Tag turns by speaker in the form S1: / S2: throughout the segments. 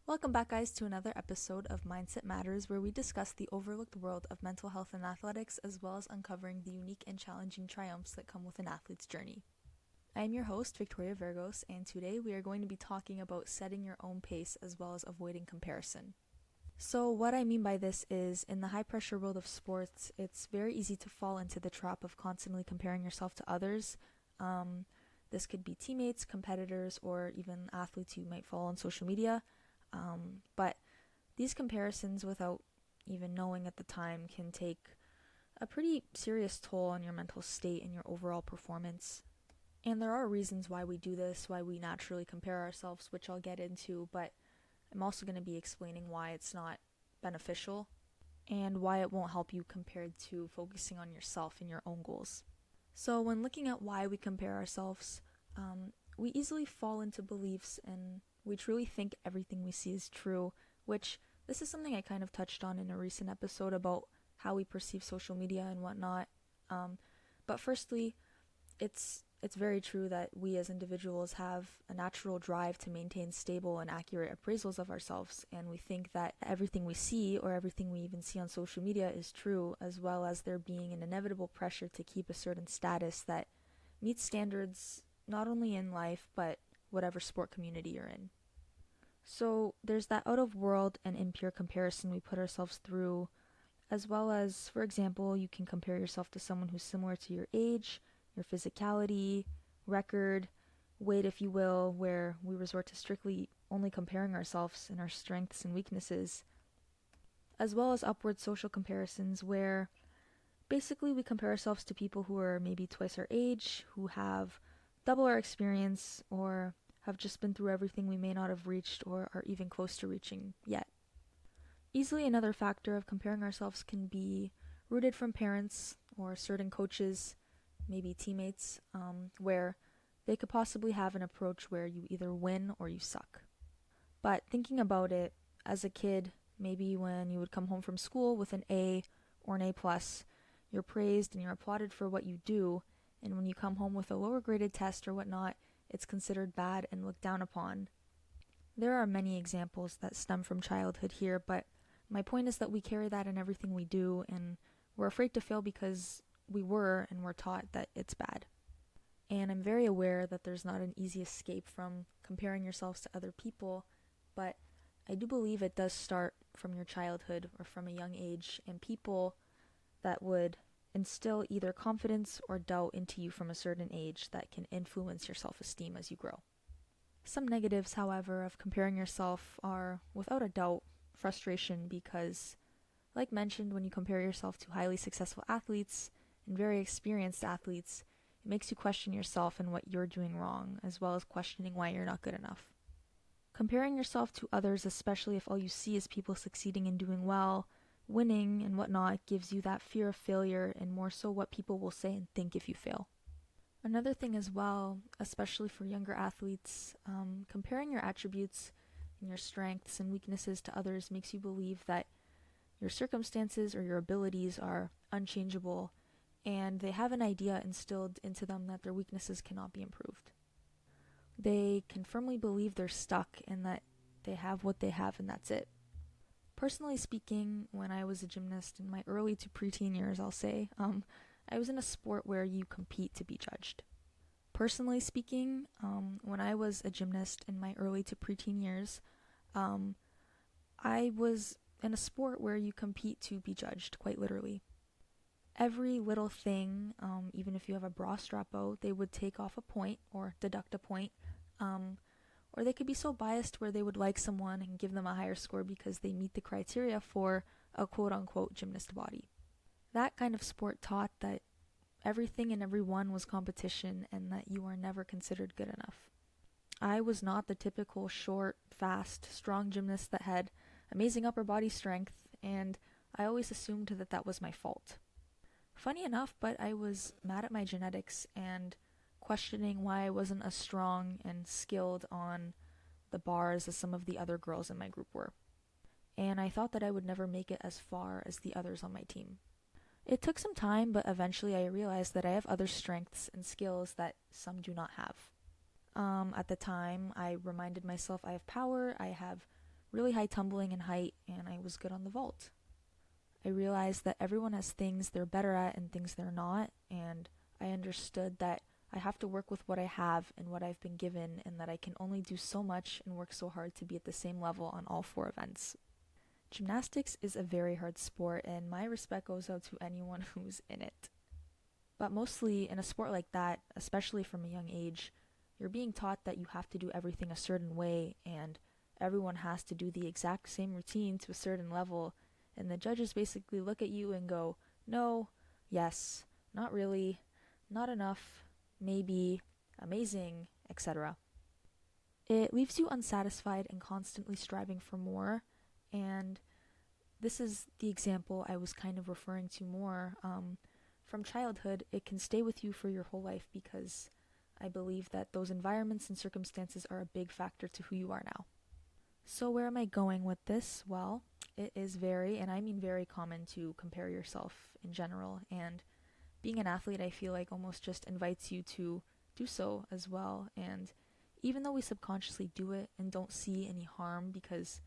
S1: Welcome back, guys, to another episode of Mindset Matters, where we discuss the overlooked world of mental health and athletics, as well as uncovering the unique and challenging triumphs that come with an athlete's journey. I am your host, Victoria Vergos, and today we are going to be talking about setting your own pace as well as avoiding comparison. So, what I mean by this is, in the high pressure world of sports, it's very easy to fall into the trap of constantly comparing yourself to others. This could be teammates, competitors, or even athletes you might follow on social media. But these comparisons, without even knowing at the time, can take a pretty serious toll on your mental state and your overall performance. And there are reasons why we do this, why we naturally compare ourselves, which I'll get into, but I'm also going to be explaining why it's not beneficial and why it won't help you compared to focusing on yourself and your own goals. So when looking at why we compare ourselves, we easily fall into beliefs and we truly think everything we see is true, which this is something I kind of touched on in a recent episode about how we perceive social media and whatnot. But firstly, it's very true that we as individuals have a natural drive to maintain stable and accurate appraisals of ourselves, and we think that everything we see or everything we even see on social media is true, as well as there being an inevitable pressure to keep a certain status that meets standards not only in life but whatever sport community you're in. So there's that out of world and impure comparison we put ourselves through, as well as, for example, you can compare yourself to someone who's similar to your age, your physicality, record, weight, if you will, where we resort to strictly only comparing ourselves and our strengths and weaknesses, as well as upward social comparisons where basically we compare ourselves to people who are maybe twice our age, who have double our experience, or have just been through everything we may not have reached or are even close to reaching yet. Easily another factor of comparing ourselves can be rooted from parents or certain coaches, maybe teammates, where they could possibly have an approach where you either win or you suck. But thinking about it, as a kid, maybe when you would come home from school with an A or an A plus, you're praised and you're applauded for what you do, and when you come home with a lower graded test or whatnot, it's considered bad and looked down upon. There are many examples that stem from childhood here, but my point is that we carry that in everything we do, and we're afraid to fail because we were and were taught that it's bad. And I'm very aware that there's not an easy escape from comparing yourselves to other people, but I do believe it does start from your childhood or from a young age, and people that would instill either confidence or doubt into you from a certain age that can influence your self-esteem as you grow. Some negatives, however, of comparing yourself are, without a doubt, frustration because, like mentioned, when you compare yourself to highly successful athletes and very experienced athletes, it makes you question yourself and what you're doing wrong, as well as questioning why you're not good enough. Comparing yourself to others, especially if all you see is people succeeding and doing well, winning and whatnot, gives you that fear of failure and more so what people will say and think if you fail. Another thing as well, especially for younger athletes, comparing your attributes and your strengths and weaknesses to others makes you believe that your circumstances or your abilities are unchangeable, and they have an idea instilled into them that their weaknesses cannot be improved. They can firmly believe they're stuck and that they have what they have and that's it. Personally speaking, when I was a gymnast in my early to preteen years, I'll say, I was in a sport where you compete to be judged. Personally speaking, when I was a gymnast in my early to preteen years, I was in a sport where you compete to be judged, quite literally. Every little thing, even if you have a bra strap out, they would take off a point or deduct a point. Or they could be so biased where they would like someone and give them a higher score because they meet the criteria for a quote-unquote gymnast body. That kind of sport taught that everything and everyone was competition and that you are never considered good enough. I was not the typical short, fast, strong gymnast that had amazing upper body strength, and I always assumed that that was my fault. Funny enough, but I was mad at my genetics and questioning why I wasn't as strong and skilled on the bars as some of the other girls in my group were. And I thought that I would never make it as far as the others on my team. It took some time, but eventually I realized that I have other strengths and skills that some do not have. At the time, I reminded myself I have power, I have really high tumbling in height, and I was good on the vault. I realized that everyone has things they're better at and things they're not, and I understood that I have to work with what I have and what I've been given, and that I can only do so much and work so hard to be at the same level on all four events. Gymnastics is a very hard sport, and my respect goes out to anyone who's in it. But mostly in a sport like that, especially from a young age, you're being taught that you have to do everything a certain way, and everyone has to do the exact same routine to a certain level, and the judges basically look at you and go, no, yes, not really, not enough, maybe, amazing, etc. It leaves you unsatisfied and constantly striving for more, and this is the example I was kind of referring to more. From childhood, it can stay with you for your whole life because I believe that those environments and circumstances are a big factor to who you are now. So where am I going with this? Well, it is very, and I mean very common to compare yourself in general, and being an athlete I feel like almost just invites you to do so as well. And even though we subconsciously do it and don't see any harm because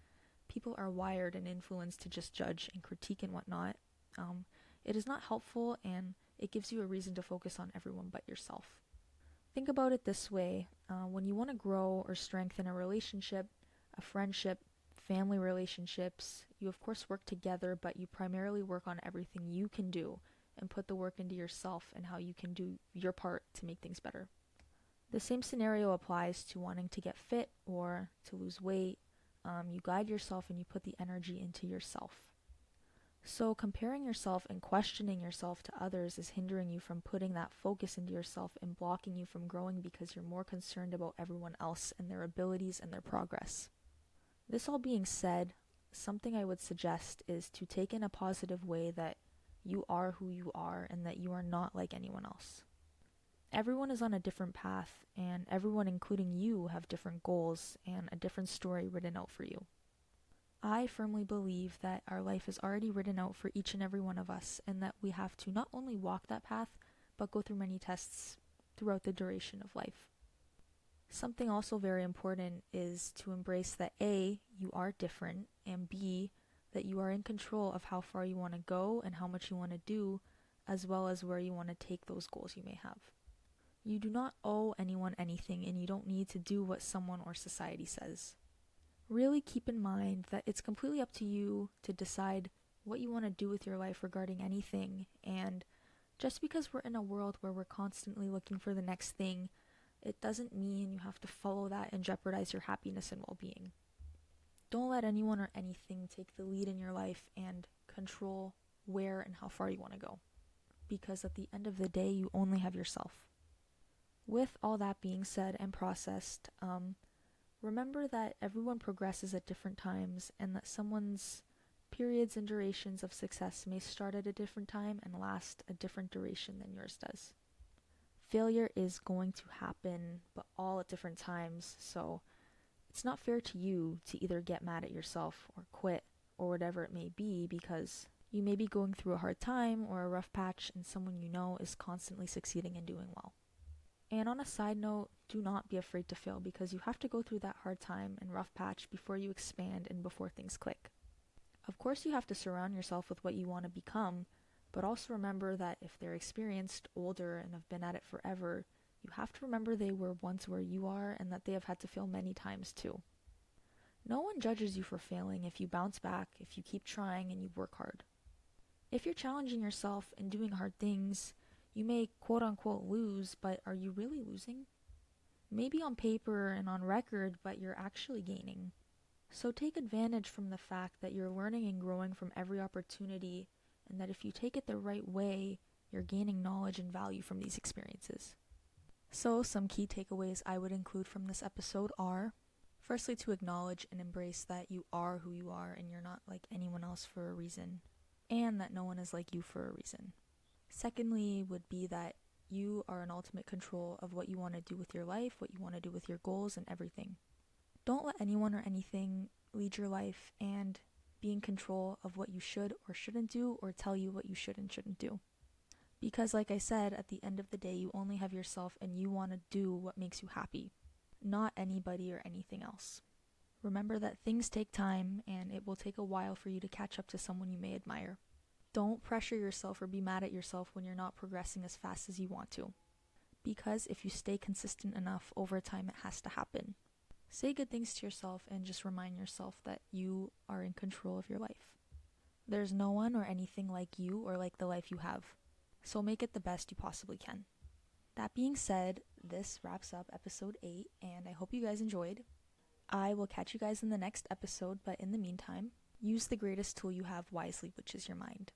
S1: people are wired and influenced to just judge and critique and whatnot, it is not helpful, and it gives you a reason to focus on everyone but yourself. Think about it this way. When you want to grow or strengthen a relationship, a friendship, family relationships, you of course work together, but you primarily work on everything you can do and put the work into yourself and how you can do your part to make things better. The same scenario applies to wanting to get fit or to lose weight. You guide yourself and you put the energy into yourself. So comparing yourself and questioning yourself to others is hindering you from putting that focus into yourself and blocking you from growing because you're more concerned about everyone else and their abilities and their progress. This all being said, something I would suggest is to take in a positive way that you are who you are and that you are not like anyone else. Everyone is on a different path, and everyone, including you, have different goals and a different story written out for you. I firmly believe that our life is already written out for each and every one of us, and that we have to not only walk that path, but go through many tests throughout the duration of life. Something also very important is to embrace that A, you are different, and B, that you are in control of how far you want to go and how much you want to do, as well as where you want to take those goals you may have. You do not owe anyone anything, and you don't need to do what someone or society says. Really keep in mind that it's completely up to you to decide what you want to do with your life regarding anything, and just because we're in a world where we're constantly looking for the next thing, it doesn't mean you have to follow that and jeopardize your happiness and well-being. Don't let anyone or anything take the lead in your life and control where and how far you want to go, because at the end of the day, you only have yourself. With all that being said and processed, remember that everyone progresses at different times, and that someone's periods and durations of success may start at a different time and last a different duration than yours does. Failure is going to happen, but all at different times, so it's not fair to you to either get mad at yourself or quit or whatever it may be, because you may be going through a hard time or a rough patch and someone you know is constantly succeeding and doing well. And on a side note, do not be afraid to fail, because you have to go through that hard time and rough patch before you expand and before things click. Of course, you have to surround yourself with what you want to become, but also remember that if they're experienced, older, and have been at it forever, you have to remember they were once where you are and that they have had to fail many times too. No one judges you for failing if you bounce back, if you keep trying and you work hard. If you're challenging yourself and doing hard things, you may quote-unquote lose, but are you really losing? Maybe on paper and on record, but you're actually gaining. So take advantage from the fact that you're learning and growing from every opportunity, and that if you take it the right way, you're gaining knowledge and value from these experiences. So some key takeaways I would include from this episode are, firstly, to acknowledge and embrace that you are who you are and you're not like anyone else for a reason, and that no one is like you for a reason. Secondly would be that you are in ultimate control of what you want to do with your life, what you want to do with your goals, and everything. Don't let anyone or anything lead your life and be in control of what you should or shouldn't do, or tell you what you should and shouldn't do. Because like I said, at the end of the day, you only have yourself and you want to do what makes you happy, not anybody or anything else. Remember that things take time and it will take a while for you to catch up to someone you may admire. Don't pressure yourself or be mad at yourself when you're not progressing as fast as you want to. Because if you stay consistent enough, over time it has to happen. Say good things to yourself and just remind yourself that you are in control of your life. There's no one or anything like you or like the life you have. So make it the best you possibly can. That being said, this wraps up episode 8, and I hope you guys enjoyed. I will catch you guys in the next episode, but in the meantime, use the greatest tool you have wisely, which is your mind.